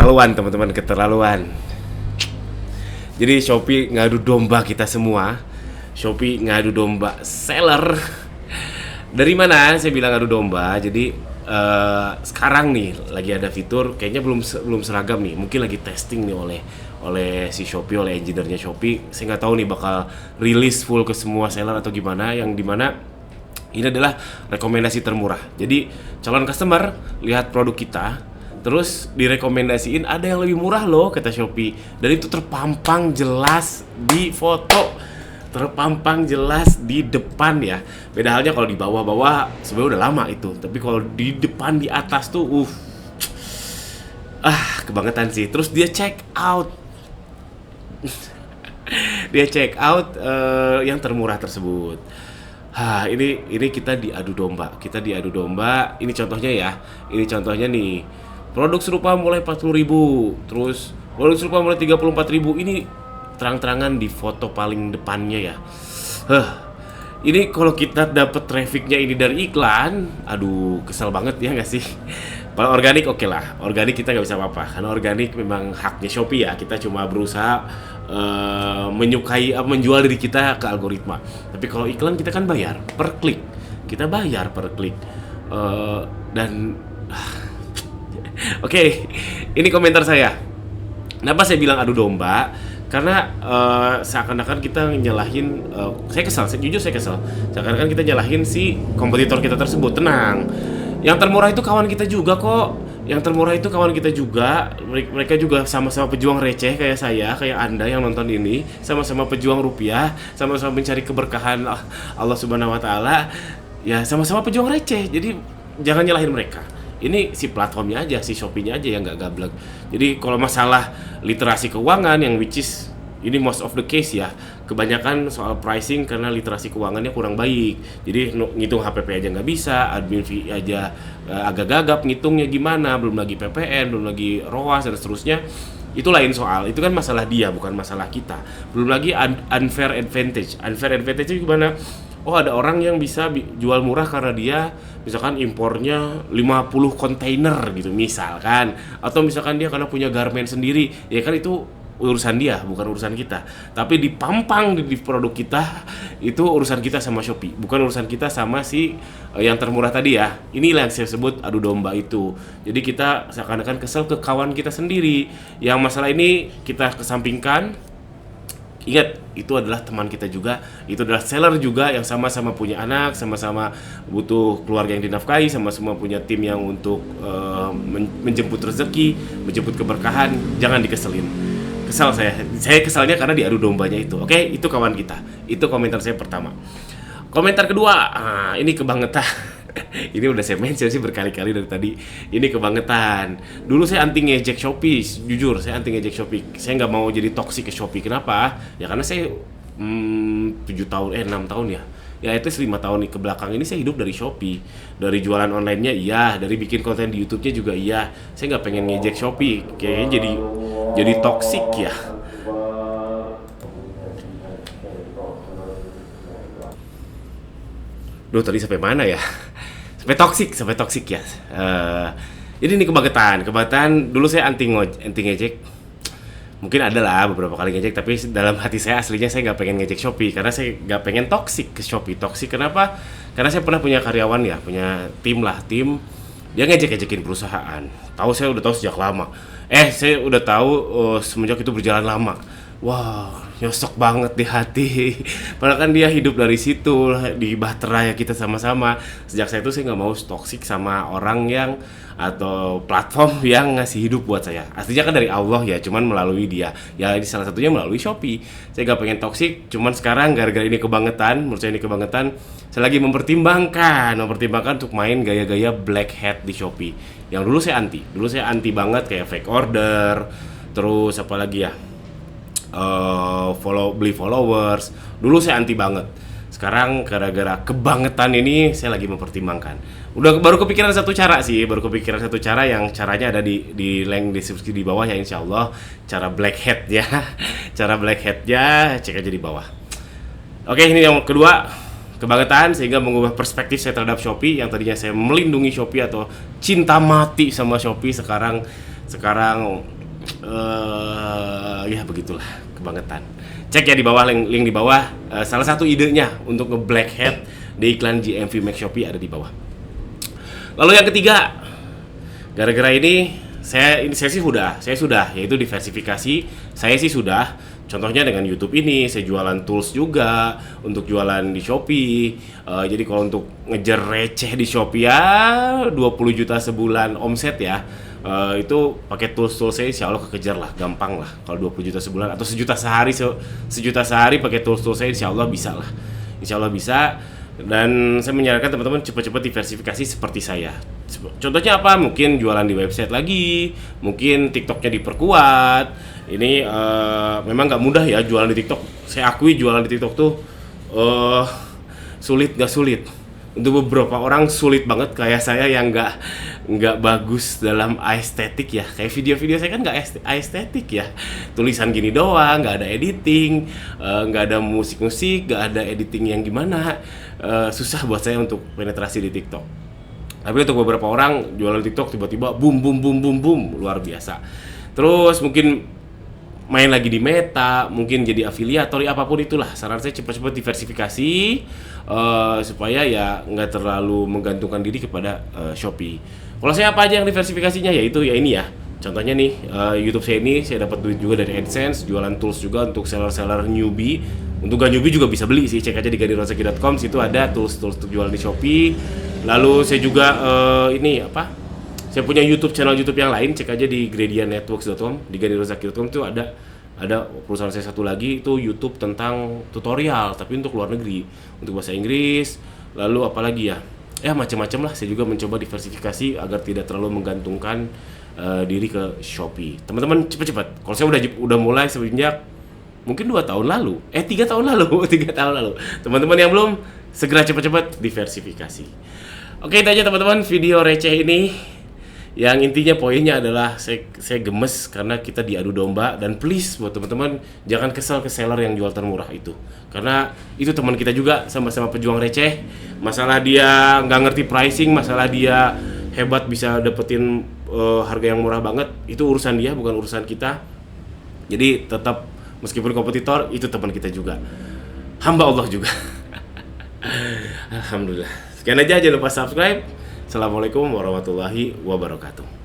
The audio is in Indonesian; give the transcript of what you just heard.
keterlaluan teman-teman, keterlaluan. Jadi Shopee ngadu domba kita semua. Shopee ngadu domba seller. Dari mana saya bilang ngadu domba? Jadi sekarang nih lagi ada fitur kayaknya belum seragam nih. Mungkin lagi testing nih oleh si Shopee, oleh engineer-nya Shopee. Saya nggak tahu nih bakal rilis full ke semua seller atau gimana. Yang dimana ini adalah rekomendasi termurah. Jadi calon customer lihat produk kita, terus direkomendasiin ada yang lebih murah loh kata Shopee, dan itu terpampang jelas di foto, terpampang jelas di depan ya. Beda halnya kalau di bawah-bawah sebenarnya udah lama itu, tapi kalau di depan di atas tuh kebangetan sih. Terus dia check out dia check out yang termurah tersebut. Ini kita diadu domba. Ini contohnya ya. Ini contohnya nih. Produk serupa mulai 40.000, terus produk serupa mulai 34.000. Ini terang-terangan di foto paling depannya ya. Ini kalau kita dapat trafficnya ini dari iklan, aduh kesel banget ya nggak sih? Kalau organik oke lah, organik kita nggak bisa apa-apa, karena organik memang haknya Shopee ya. Kita cuma berusaha menyukai, menjual diri kita ke algoritma. Tapi kalau iklan kita kan bayar per klik, kita bayar per klik. Oke, ini komentar saya. Kenapa saya bilang adu domba? Karena seakan-akan kita nyalahin, jujur saya kesel. Seakan-akan kita nyalahin si kompetitor kita tersebut. Tenang, yang termurah itu kawan kita juga kok. Yang termurah itu kawan kita juga. Mereka juga sama-sama pejuang receh kayak saya, kayak Anda yang nonton ini. Sama-sama pejuang rupiah, sama-sama mencari keberkahan Allah Subhanahu Wa Taala. Ya sama-sama pejuang receh. Jadi jangan nyalahin mereka. Ini si platformnya aja, si Shopee-nya aja yang nggak gablek. Jadi kalau masalah literasi keuangan yang which is ini most of the case ya, kebanyakan soal pricing karena literasi keuangannya kurang baik. Jadi ngitung HPP aja nggak bisa, admin fee aja agak gagap ngitungnya gimana, belum lagi PPN, belum lagi ROAS dan seterusnya. Itu lain soal, itu kan masalah dia bukan masalah kita. Belum lagi unfair advantage. Unfair advantage itu gimana? Oh ada orang yang bisa jual murah karena dia misalkan impornya 50 kontainer gitu misalkan, atau misalkan dia karena punya garment sendiri, ya kan itu urusan dia bukan urusan kita. Tapi dipampang di produk kita itu urusan kita sama Shopee, bukan urusan kita sama si yang termurah tadi ya. Inilah yang saya sebut adu domba itu. Jadi kita seakan-akan kesel ke kawan kita sendiri. Yang masalah ini kita kesampingkan. Ingat, itu adalah teman kita juga, itu adalah seller juga yang sama-sama punya anak, sama-sama butuh keluarga yang dinafkahi, sama-sama punya tim yang untuk menjemput rezeki, menjemput keberkahan. Jangan dikeselin. Kesal saya kesalnya karena diadu dombanya itu. Oke, itu kawan kita. Itu komentar saya pertama. Komentar kedua, ini kebangetan. Ini udah saya mention sih berkali-kali dari tadi. Ini kebangetan. Dulu saya anti ngejek Shopee, jujur saya anti ngejek Shopee. Saya nggak mau jadi toksik ke Shopee. Kenapa? Ya karena saya 6 tahun ya. Ya itu 5 tahun nih ke belakang ini saya hidup dari Shopee. Dari jualan online-nya iya, dari bikin konten di YouTube-nya juga iya. Saya nggak pengen ngejek Shopee. Kayaknya jadi toksik ya. Duh, tadi sampai mana ya? Sampai toksik ya. Jadi ini kebangetan. Dulu saya anti ngejek. Mungkin ada lah beberapa kali ngejek, tapi dalam hati saya aslinya saya nggak pengen ngejek Shopee karena saya nggak pengen toksik ke Shopee. Toksik kenapa? Karena saya pernah punya karyawan ya, punya tim dia ngejek-ngejekin perusahaan. Saya udah tahu sejak lama. Saya udah tahu semenjak itu berjalan lama. Wah, nyosok banget di hati. Padahal kan dia hidup dari situ, di bahtera ya kita sama-sama. Sejak saya itu saya nggak mau toksik sama orang yang atau platform yang ngasih hidup buat saya. Aslinya kan dari Allah ya, cuman melalui dia. Ya ini salah satunya melalui Shopee. Saya nggak pengen toksik, cuman sekarang gara-gara ini kebangetan, menurut saya ini kebangetan. Saya lagi mempertimbangkan untuk main gaya-gaya black hat di Shopee. Yang dulu saya anti banget kayak fake order, terus apa lagi ya? Beli followers. Dulu saya anti banget. Sekarang gara-gara kebangetan ini saya lagi mempertimbangkan. Baru kepikiran satu cara yang caranya ada di link deskripsi di bawah ya, insyaallah. Cara black hat ya. Cara black hat-nya cek aja di bawah. Oke, ini yang kedua, kebangetan sehingga mengubah perspektif saya terhadap Shopee. Yang tadinya saya melindungi Shopee atau cinta mati sama Shopee, sekarang Ya begitulah kebangetan. Cek ya di bawah, link di bawah. Salah satu idenya untuk nge-black hat di iklan GMV Max Shopee ada di bawah. Lalu yang ketiga, gara-gara ini saya sudah yaitu diversifikasi. Saya sih sudah. Contohnya dengan YouTube ini, saya jualan tools juga untuk jualan di Shopee. Jadi kalau untuk ngejar receh di Shopee ya 20 juta sebulan omset ya. Itu pakai tools saya insya Allah kekejar lah, gampang lah. Kalau 20 juta sebulan atau sejuta sehari pakai tools saya insya Allah bisa lah. Insya Allah bisa. Dan saya menyarankan teman-teman cepat-cepat diversifikasi seperti saya. Contohnya apa? Mungkin jualan di website lagi, mungkin TikToknya diperkuat. Ini memang nggak mudah ya jualan di TikTok. Saya akui jualan di TikTok tuh sulit. Untuk beberapa orang sulit banget, kayak saya yang nggak bagus dalam estetik ya. Kayak video-video saya kan nggak estetik ya. Tulisan gini doang, nggak ada editing, nggak ada musik-musik, nggak ada editing yang gimana. Susah buat saya untuk penetrasi di TikTok. Tapi untuk beberapa orang jualan TikTok tiba-tiba boom luar biasa. Terus mungkin main lagi di Meta, mungkin jadi afiliator, apapun itulah. Saran saya cepat-cepat diversifikasi supaya ya nggak terlalu menggantungkan diri kepada Shopee. Kalau saya apa aja yang diversifikasinya, yaitu ya ini ya. Contohnya nih, YouTube saya ini saya dapat duit juga dari AdSense, jualan tools juga untuk seller-seller newbie. Untuk gak newbie juga bisa beli sih, cek aja di ganirozaki.com, situ ada tools untuk jualan di Shopee. Lalu saya juga saya punya channel YouTube yang lain, cek aja di gradientnetworks.com, di ganirozaki.com itu ada perusahaan saya satu lagi itu YouTube tentang tutorial tapi untuk luar negeri, untuk bahasa Inggris. Lalu apalagi ya? Macam-macam lah. Saya juga mencoba diversifikasi agar tidak terlalu menggantungkan diri ke Shopee. Teman-teman cepat-cepat. Kalau saya udah mulai semenjak mungkin 2 tahun lalu, 3 tahun lalu, 3 tahun lalu. Teman-teman yang belum, segera cepat-cepat diversifikasi. Oke, itu aja teman-teman video receh ini. Yang intinya poinnya adalah saya gemes karena kita diadu domba, dan please buat teman-teman jangan kesel ke seller yang jual termurah itu. Karena itu teman kita juga, sama-sama pejuang receh. Masalah dia nggak ngerti pricing, masalah dia hebat bisa dapetin harga yang murah banget, itu urusan dia, bukan urusan kita. Jadi tetap meskipun kompetitor, itu teman kita juga, hamba Allah juga. Alhamdulillah. Sekian aja, jangan lupa subscribe. Assalamualaikum warahmatullahi wabarakatuh.